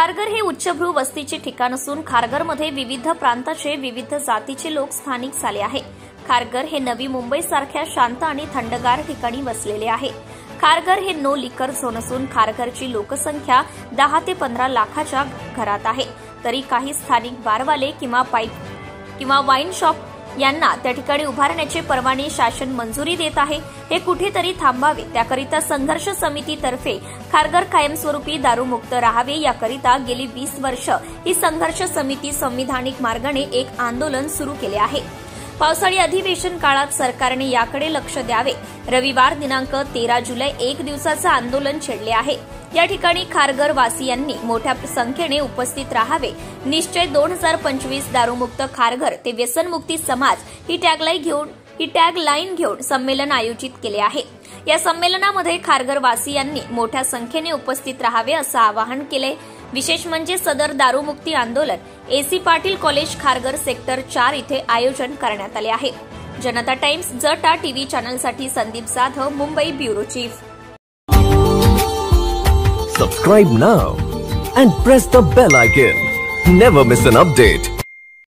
खारघर हे उच्चभ्रू वस्तीचे ठिकाण असून खारघरमध्ये विविध प्रांताचे विविध जातीचे लोक स्थानिक झाले आहे। खारघर हे नवी मुंबई सारख्या शांत आणि थंडगार ठिकाणी वसलेले आहे। खारघर हे नो लिकर झोन असून खारघरची लोकसंख्या 10 ते 15 लाखाच्या घरात आहे। तरी काही स्थानिक बारवाले किंवा पाईप किंवा वाईन शॉप यांना त्या ठिकाणी उभारण्याचे परवाने शासन मंजुरी देत आहे। हे कुठेतरी थांबावे, त्याकरिता संघर्ष समितीतर्फे खारघर कायमस्वरूपी दारूमुक्त राहावे याकरिता गेली 20 वर्ष ही संघर्ष समिती संविधानिक मार्गाने एक आंदोलन सुरू केले आहे। पावसाळी अधिवेशन काळात सरकारने याकडे लक्ष द्यावे। रविवार दिनांक 13 जुलै 1 दिवसाचे आंदोलन छेडले आहे। या ठिकाणी खारघर वासियांनी मोठ्या संख्येने उपस्थित राहावे। निश्चय 2025 दारूमुक्त खारघर ते व्यसनमुक्ती समाज ही टॅगलाईन घेऊन संमेलन आयोजित केले आहे। या संमेलनामध्ये खारघर वासियांनी मोठ्या संख्येने उपस्थित राहावे असं आवाहन केले। विशेष म्हणजे सदर दारूमुक्ती आंदोलन A C Patil college Kharghar sector 4 इथे आयोजन करण्यात आले आहे। जनता टाइम्स जटा टीव्ही चॅनलसाठी Sandeep Jadhav, Mumbai bureau chief. Subscribe now and press the bell icon. Never miss an update.